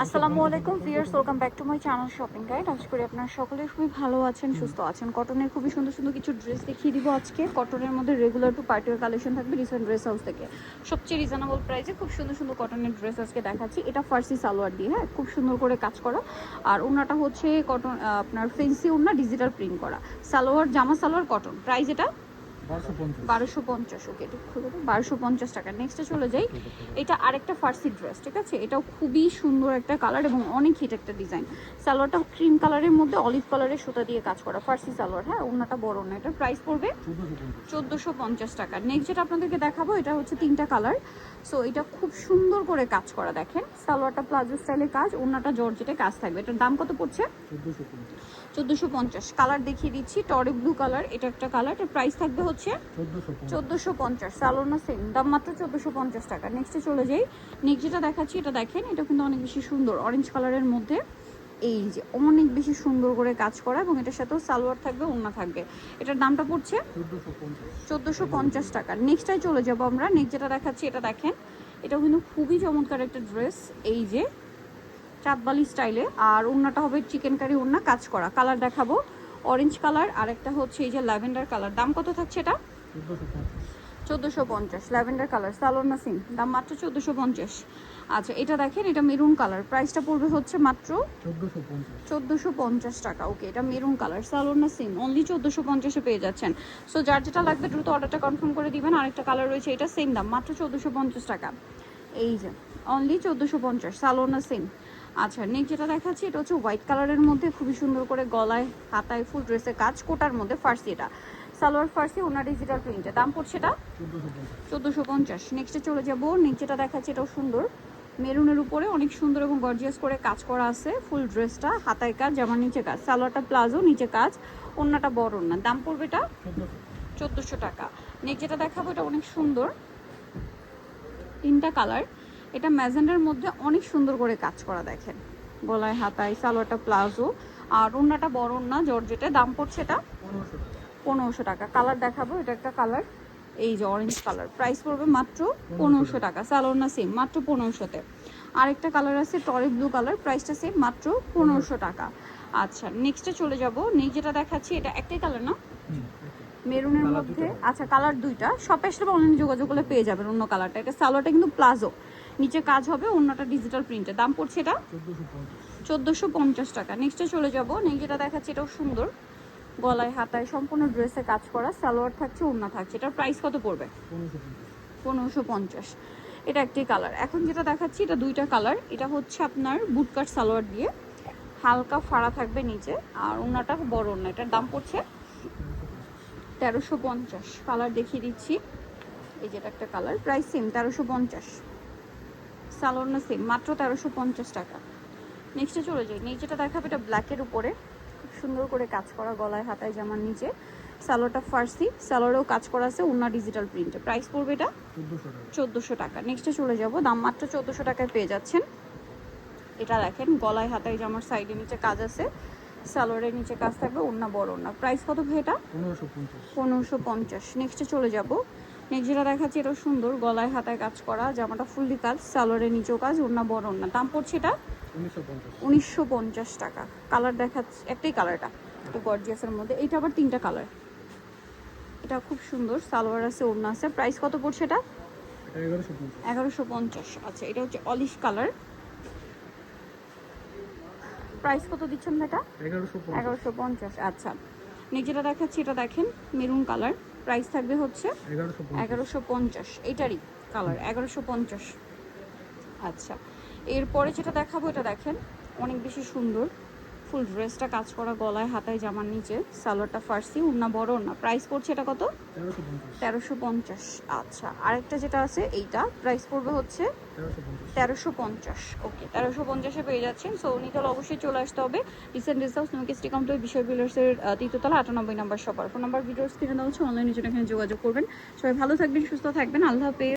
আসসালামু আলাইকুম viewers, welcome back to my channel shopping guide. আশা করি আপনারা সকলে খুবই ভালো আছেন, সুস্থ আছেন। কটনের খুবই সুন্দর সুন্দর কিছু ড্রেস দেখিয়ে দিব আজকে। কটনের মধ্যে রেগুলার টু পার্টিওয়ার কালেকশন থাকবে রিসেন্ট ড্রেস হাউস থেকে। সবচেয়ে রিজনেবল প্রাইসে খুব সুন্দর সুন্দর কটনের ড্রেস আজকে দেখাচ্ছি। এটা ফার্সি সালোয়ার দিয়ে, হ্যাঁ, খুব সুন্দর করে কাজ করা। আর ওনাটা হচ্ছে কটন, আপনার ফেন্সি ওনা, ডিজিটাল প্রিন্ট করা সালোয়ার, জামা সালোয়ার কটন। প্রাইস এটা 1250। ওকে, এটা খুলে দেবো, 1250 টাকা। নেক্সটে চলে যাই। এটা আরেকটা ফার্সি ড্রেস, ঠিক আছে। এটাও খুবই সুন্দর একটা কালার এবং অনেক হিট একটা ডিজাইন। সালোয়ারটা ক্রিম কালারের মধ্যে অলিভ কালারের সুতা দিয়ে কাজ করা ফার্সি সালোয়ার, হ্যাঁ। ওনাটা বড় না, এটার প্রাইস পড়বে 1450 টাকা। নেক্সট যেটা আপনাদেরকে দেখাবো, এটা হচ্ছে তিনটা কালার। সো এটা খুব সুন্দর করে কাজ করা, দেখেন। সালোয়ারটা প্লাজো স্টাইলে কাজ, ওনাটা জর্জেটে কাজ থাকবে। এটার দাম কত পড়ছে? 1450। কালার দেখিয়ে দিচ্ছি, টরে ব্লু কালার, এটা একটা কালার। এটার প্রাইস থাকবে হচ্ছে 1450। সালোনা সেম দাম, মাত্র 1450 টাকা। নেক্সটে চলে যাই। নেক্সট যেটা দেখাচ্ছি, এটা দেখেন, এটা কিন্তু অনেক বেশি সুন্দর, অরেঞ্জ কালারের মধ্যে। এই যে অনেক বেশি সুন্দর করে কাজ করা এবং এটার সাথেও সালোয়ার থাকবে, ওড়না থাকবে। এটার দামটা পড়ছে 1450 টাকা। নেক্সটটাই চলে যাবো আমরা। নেক্সট যেটা দেখাচ্ছি, এটা দেখেন, এটাও কিন্তু খুবই চমৎকার একটা ড্রেস। এই যে চাঁদবালি স্টাইলে, আর ওড়নাটা হবে চিকেন কারি ওড়না, কাজ করা। কালার দেখাবো, অরেঞ্জ কালার, আর একটা হচ্ছে এই যে ল্যাভেন্ডার কালার। দাম কত থাকছে এটা? 1450। ল্যাভেন্ডার কালার, সালোয়ার না সিম, দাম মাত্র 1450। আচ্ছা, এটা দেখেন, এটা মেরুন কালার। প্রাইসটা পড়বে হচ্ছে মাত্র 1450 টাকা। ওকে, এটা মেরুন কালার, সালোয়ার না সিম, অনলি 1450-এ পেয়ে যাচ্ছেন। সো যার যেটা লাগবে দ্রুত অর্ডারটা কনফার্ম করে দিবেন। আরেকটা কালার রয়েছে, এটা সেম দাম, মাত্র 1450 টাকা। এই যে অনলি 1450, সালোয়ার না সিম। আচ্ছা, নেক্সট যেটা দেখাচ্ছি, এটা হচ্ছে হোয়াইট কালারের মধ্যে খুবই সুন্দর করে গলায় হাতায় ফুল ড্রেসে কাজ, কোটার মধ্যে ফার্সি। এটা সালোয়ার ফার্সি, ওনার ডিজিটাল প্রিন্টে। দাম পড়ছে এটা 1450। নেক্সটে চলে যাবো। নিচেটা দেখাচ্ছি, এটাও সুন্দর, মেরুনের উপরে অনেক সুন্দর এবং গর্জিয়াস করে কাজ করা আছে। ফুল ড্রেসটা হাতায় কাজ, জামার নিচে কাজ, সালোয়ারটা প্লাজো, নিচে কাজ, ওন্নাটা বড় ওন্না। দাম পড়বে এটা 1400 টাকা। নেক্সট যেটা দেখাবো, এটা অনেক সুন্দর, তিনটা কালার। এটা ম্যাজেন্ডার মধ্যে অনেক সুন্দর করে কাজ করা, দেখেন, গলায় হাতায়, সালোয়ারটা প্লাজো, আর ওন্নাটা বড় ওন্না জর্জেটে। দাম পড়ছে এটা 1500 টাকা। কালার দেখাবো, এটা একটা কালার, এই যে অরেঞ্জ কালার। প্রাইস পড়বে মাত্র 1500 টাকা। সালোয়ার না সেম, মাত্র 1500-তে। আরেকটা কালার আছে টরে ব্লু কালার, প্রাইসটা সেম, মাত্র 1500 টাকা। আচ্ছা, নেক্সটে চলে যাব। নেক্সট যেটা দেখাচ্ছি, এটা একটাই কালার না, মেরুনের মধ্যে। আচ্ছা, কালার দুইটা। শপে আসলে অনলাইনে যোগাযোগ করলে পেয়ে যাবেন অন্য কালারটা। এটা সালোয়ারটা কিন্তু প্লাজো, নিচে কাজ হবে, অন্যটা ডিজিটাল প্রিন্টের। দাম পড়ছে এটা 1450 টাকা। নেক্সটে চলে যাব। নেক্সট যেটা দেখাচ্ছি, এটাও সুন্দর, গলায় হাতায় সম্পূর্ণ ড্রেসে কাজ করা, সালোয়ার থাকছে, ওড়না থাকছে। এটার প্রাইস কত পড়বে? 1550। এটা একটি কালার। এখন যেটা দেখাচ্ছি, এটা দুইটা কালার। এটা হচ্ছে আপনার বুটকাট সালোয়ার দিয়ে, হালকা ফাড়া থাকবে নিচে, আর ওড়নাটা বড় ওড়না। এটার দাম পড়ছে 1350। কালার দেখিয়ে দিচ্ছি, এই যেটা একটা কালার, প্রাইস সেম 1350। সালোয়ার না সেম, মাত্র 1350 টাকা। নেক্সটে চলে যাই। নেক্সট যেটা দেখাবে, এটা ব্ল্যাকের উপরে খুব সুন্দর করে কাজ করা, গলায় হাতায় জামার নিচে, সালোয়ারটা ফার্সি, সালোয়ারেও কাজ করা আছে, ওনা ডিজিটাল প্রিন্টে। প্রাইস পড়বে এটা 1400 টাকা। নেক্সটে চলে যাব। দাম মাত্র 1400 টাকায় পেয়ে যাচ্ছেন। এটা দেখেন, গলায় হাতায় জামার সাইডে নিচে কাজ আছে, সালোয়ারের নিচে কাজ থাকবে, ওনা বড় ওনা। প্রাইস কত ভাই এটা? 1550। নেক্সটে চলে যাব। নেক্সট যেটা দেখাচ্ছি, এটাও সুন্দর, গলায় হাতায় কাজ করা, জামাটা ফুললি কাজ, সালোয়ারের নিচেও কাজ, ওনা বড় ওনা। দাম পড়ছে এটা 1950 টাকা। কালার দেখাচ্ছি, একটাই কালারটা, একটু গর্জিয়াসের মধ্যে। এইটা আবার তিনটা কালার। এটা খুব সুন্দর, সালোয়ার আছে, ওড়না আছে। প্রাইস কত পড়ছে এটা? 1150। আচ্ছা, এটা হচ্ছে অলিভ কালার। প্রাইস কত দিচ্ছেন এটা? 1150। আচ্ছা, নেক্সট যেটা দেখাচ্ছি, এটা দেখেন, মেরুন কালার। প্রাইস থাকবে হচ্ছে 1150। এটারই কালার 1150। আচ্ছা, এরপরে যেটা দেখাবো, এটা দেখেন, অনেক বেশি সুন্দর, ফুল ড্রেসটা কাজ করা, গলায় হাতায় জামার নিচে, সালোয়ারটা ফার্সি, ওড়না বড় ওড়না। প্রাইস পড়ছে এটা কত? 1350। আচ্ছা, আরেকটা যেটা আছে, এইটা প্রাইস পড়বে হচ্ছে 1350। ওকে, 1350-এ পেয়ে যাচ্ছেন। সো উনি তাহলে অবশ্যই চলে আসতে হবে রিসেন্ট ড্রেস হাউস, তুমি স্টি কমপ্লেক্স, বিষয় বিল্ডার্সের তৃতীয়তলা, 98 নম্বর শপার। ফোন নাম্বার ভিডিওস কিনে দেওয়া হচ্ছে, অনলাইনে জন্য এখানে যোগাযোগ করবেন। সবাই ভালো থাকবেন, সুস্থ থাকবেন, আল্লাহ হাফেজ।